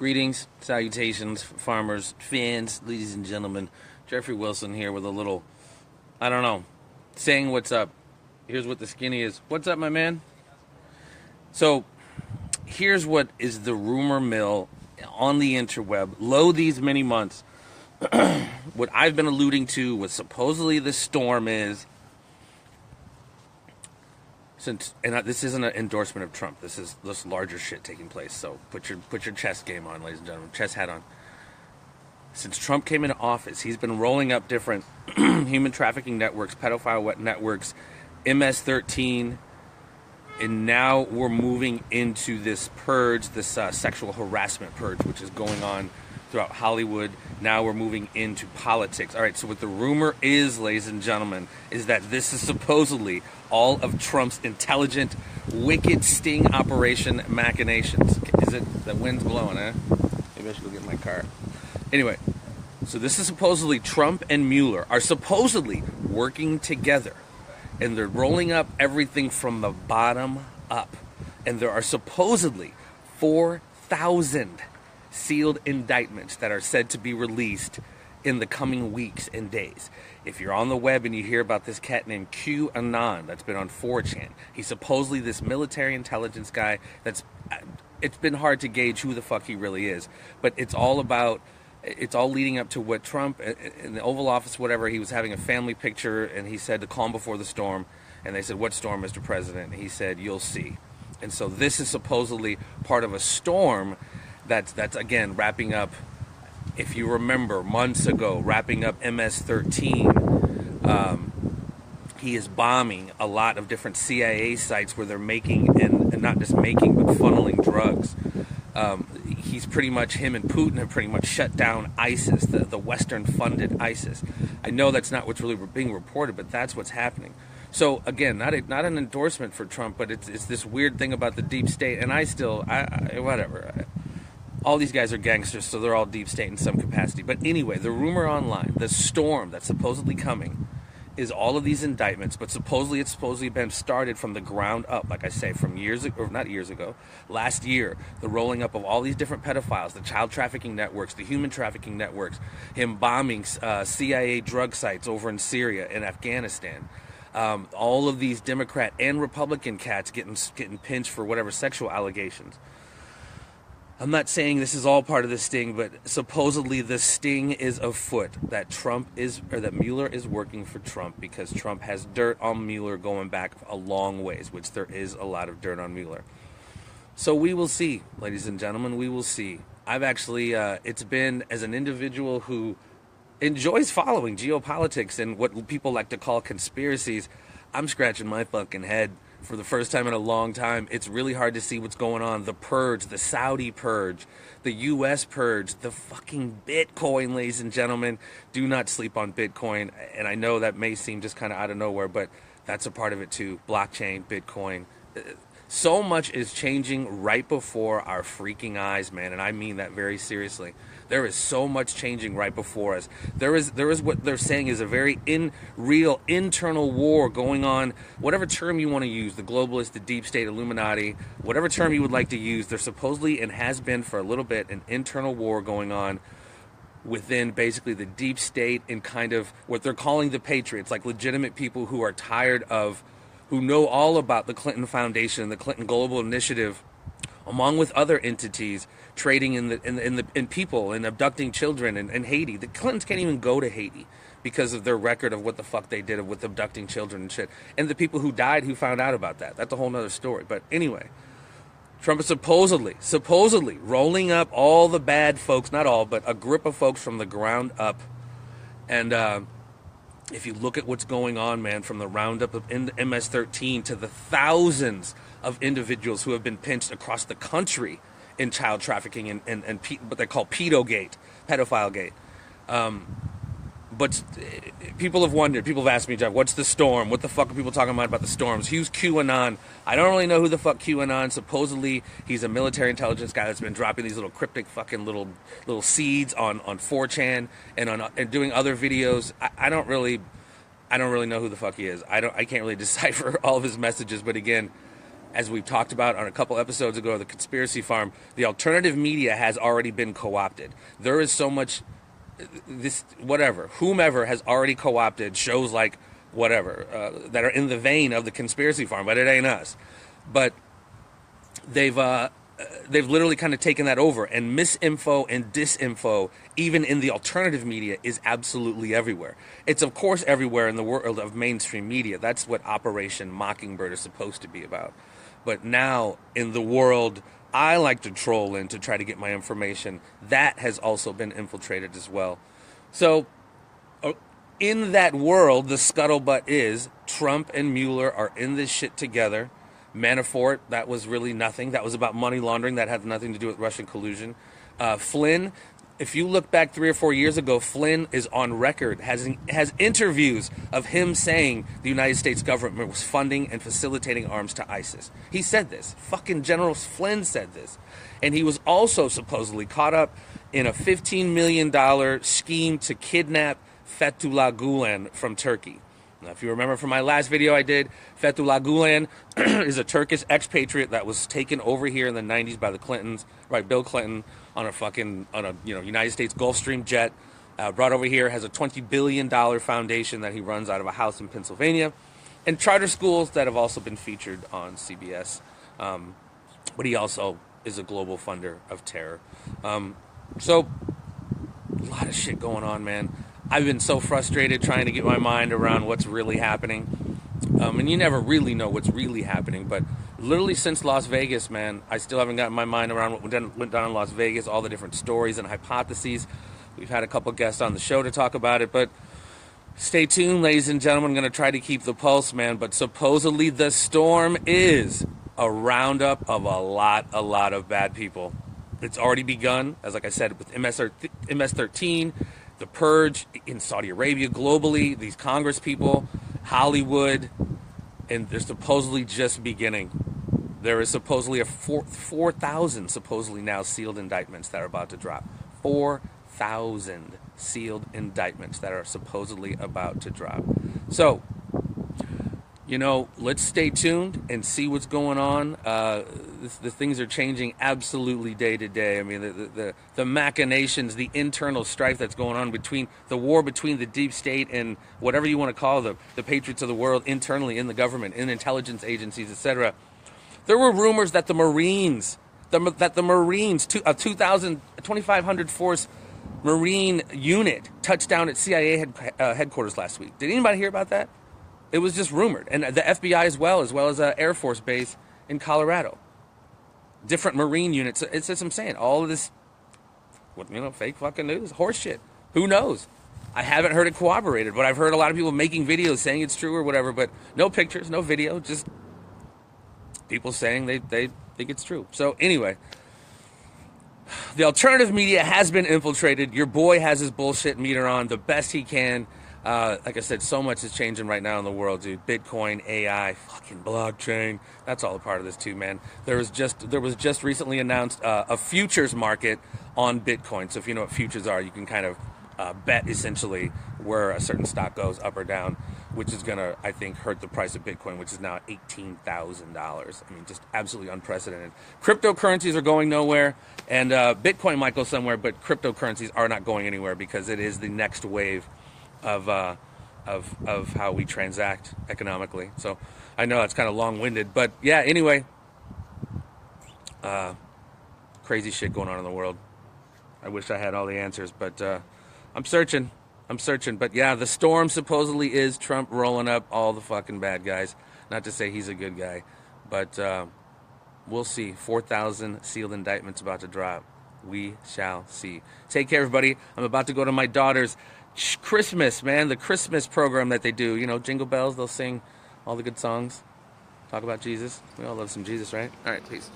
Greetings, salutations, farmers, fans, ladies and gentlemen. Jeffrey Wilson here with a little, I don't know, saying what's up. Here's what the skinny is. What's up, my man? So, here's what is the rumor mill on the interweb. Lo these many months. What I've been alluding to, what supposedly the storm is, this isn't an endorsement of Trump. This is this larger shit taking place. So put your chess game on, ladies and gentlemen. Chess hat on. Since Trump came into office, he's been rolling up different human trafficking networks, pedophile networks, MS-13, and now we're moving into this purge, this sexual harassment purge, which is going on throughout Hollywood. Now we're moving into politics. All right, so what the rumor is, ladies and gentlemen, is that this is supposedly all of Trump's intelligent, wicked sting operation machinations. Is it the wind's blowing, eh? Maybe I should go get my car. Anyway, so this is supposedly Trump and Mueller are supposedly working together, and they're rolling up everything from the bottom up. And there are supposedly 4,000 sealed indictments that are said to be released in the coming weeks and days. If you're on the web and you hear about this cat named QAnon that's been on 4chan, he's supposedly this military intelligence guy it's been hard to gauge who the fuck he really is, but it's all leading up to what Trump in the Oval Office, whatever, he was having a family picture and he said the calm before the storm, and they said, "What storm, Mr. President?" And he said, "You'll see." And so this is supposedly part of a storm that's again wrapping up, if you remember months ago, wrapping up MS-13. He is bombing a lot of different CIA sites where they're making and not just making but funneling drugs. He's pretty much, him and Putin have pretty much shut down ISIS, the Western funded ISIS. I know that's not what's really being reported, but that's what's happening. So again, not an endorsement for Trump, but it's this weird thing about the deep state, and I whatever. All these guys are gangsters, so they're all deep state in some capacity. But anyway, the rumor online, the storm that's supposedly coming, is all of these indictments, but it's supposedly been started from the ground up, like I say, from last year, the rolling up of all these different pedophiles, the child trafficking networks, the human trafficking networks, him bombing CIA drug sites over in Syria and Afghanistan. All of these Democrat and Republican cats getting pinched for whatever sexual allegations. I'm not saying this is all part of the sting, but supposedly the sting is afoot, that Mueller is working for Trump because Trump has dirt on Mueller going back a long ways, which there is a lot of dirt on Mueller. So we will see, ladies and gentlemen, we will see. I've actually, it's been, as an individual who enjoys following geopolitics and what people like to call conspiracies, I'm scratching my fucking head. For the first time in a long time, it's really hard to see what's going on. The purge, the Saudi purge, the U.S. purge, the fucking Bitcoin, ladies and gentlemen. Do not sleep on Bitcoin. And I know that may seem just kind of out of nowhere, but that's a part of it too. Blockchain, Bitcoin. So much is changing right before our freaking eyes, man. And I mean that very seriously. There is so much changing right before us. There is what they're saying is a very real internal war going on. Whatever term you want to use, the globalist, the deep state, Illuminati, whatever term you would like to use, there's supposedly and has been for a little bit an internal war going on within basically the deep state and kind of what they're calling the patriots, like legitimate people who are tired of, who know all about the Clinton Foundation, the Clinton Global Initiative, along with other entities trading in people and abducting children in Haiti. The Clintons can't even go to Haiti because of their record of what the fuck they did with abducting children and shit. And the people who died who found out about that. That's a whole nother story. But anyway, Trump is supposedly rolling up all the bad folks, not all, but a grip of folks from the ground up. And if you look at what's going on, man, from the roundup of MS-13 to the thousands of individuals who have been pinched across the country in child trafficking and what they call pedophile gate. But people have wondered, people have asked me, Jeff, what's the storm? What the fuck are people talking about the storms? Who's QAnon? I don't really know who the fuck QAnon. Supposedly, he's a military intelligence guy that's been dropping these little cryptic fucking little seeds on 4chan and doing other videos. I don't really know who the fuck he is. I can't really decipher all of his messages. But again, as we've talked about on a couple episodes ago, the conspiracy farm, the alternative media has already been co-opted. There is so much, whomever has already co-opted shows like whatever that are in the vein of the conspiracy farm, but it ain't us. But they've literally kind of taken that over, and misinfo and disinfo, even in the alternative media, is absolutely everywhere. It's of course everywhere in the world of mainstream media. That's what Operation Mockingbird is supposed to be about. But now in the world I like to troll in to try to get my information, that has also been infiltrated as well. So in that world, the scuttlebutt is Trump and Mueller are in this shit together. Manafort, that was really nothing. That was about money laundering. That had nothing to do with Russian collusion. Flynn, if you look back 3 or 4 years ago, Flynn is on record, has interviews of him saying the United States government was funding and facilitating arms to ISIS. He said this. Fucking General Flynn said this. And he was also supposedly caught up in a $15 million scheme to kidnap Fethullah Gulen from Turkey. Now, if you remember from my last video I did, Fethullah Gulen is a Turkish expatriate that was taken over here in the 90s by the Clintons, right? Bill Clinton on a United States Gulfstream jet, brought over here, has a $20 billion foundation that he runs out of a house in Pennsylvania, and charter schools that have also been featured on CBS. But he also is a global funder of terror. So a lot of shit going on, man. I've been so frustrated trying to get my mind around what's really happening. And you never really know what's really happening. But literally since Las Vegas, man, I still haven't gotten my mind around what went down in Las Vegas, all the different stories and hypotheses. We've had a couple guests on the show to talk about it. But stay tuned, ladies and gentlemen. I'm going to try to keep the pulse, man. But supposedly the storm is a roundup of a lot of bad people. It's already begun, as like I said, with MS-13, the Purge in Saudi Arabia, globally, these Congress people, Hollywood, and they're supposedly just beginning. There is supposedly a 4,000 supposedly now sealed indictments that are about to drop. 4,000 sealed indictments that are supposedly about to drop. So, let's stay tuned and see what's going on. The things are changing absolutely day to day. I mean, the machinations, the internal strife that's going on between the war between the deep state and whatever you want to call the patriots of the world internally in the government, in intelligence agencies, etc. There were rumors that the Marines, a 2,500 force Marine unit touched down at CIA headquarters last week. Did anybody hear about that? It was just rumored. And the FBI as well as an Air Force base in Colorado. Different Marine units. It's just, I'm saying, all of this, fake fucking news, horse shit. Who knows? I haven't heard it corroborated, but I've heard a lot of people making videos saying it's true or whatever, but no pictures, no video, just people saying they think it's true. So anyway, the alternative media has been infiltrated. Your boy has his bullshit meter on the best he can. Like I said, so much is changing right now in the world, dude. Bitcoin, AI, fucking blockchain. That's all a part of this too, man. There was just recently announced a futures market on Bitcoin. So if you know what futures are, you can kind of bet essentially where a certain stock goes up or down, which is gonna, I think, hurt the price of Bitcoin, which is now at $18,000. I mean, just absolutely unprecedented. Cryptocurrencies are going nowhere, and Bitcoin might go somewhere, but cryptocurrencies are not going anywhere because it is the next wave of how we transact economically. So I know that's kind of long-winded, but yeah, anyway, crazy shit going on in the world. I wish I had all the answers, but I'm searching. But yeah, the storm supposedly is Trump rolling up all the fucking bad guys. Not to say he's a good guy, but we'll see. 4,000 sealed indictments about to drop. We shall see. Take care, everybody. I'm about to go to my daughter's Christmas, man, the Christmas program that they do. Jingle bells, they'll sing all the good songs, talk about Jesus. We all love some Jesus, right? All right, peace.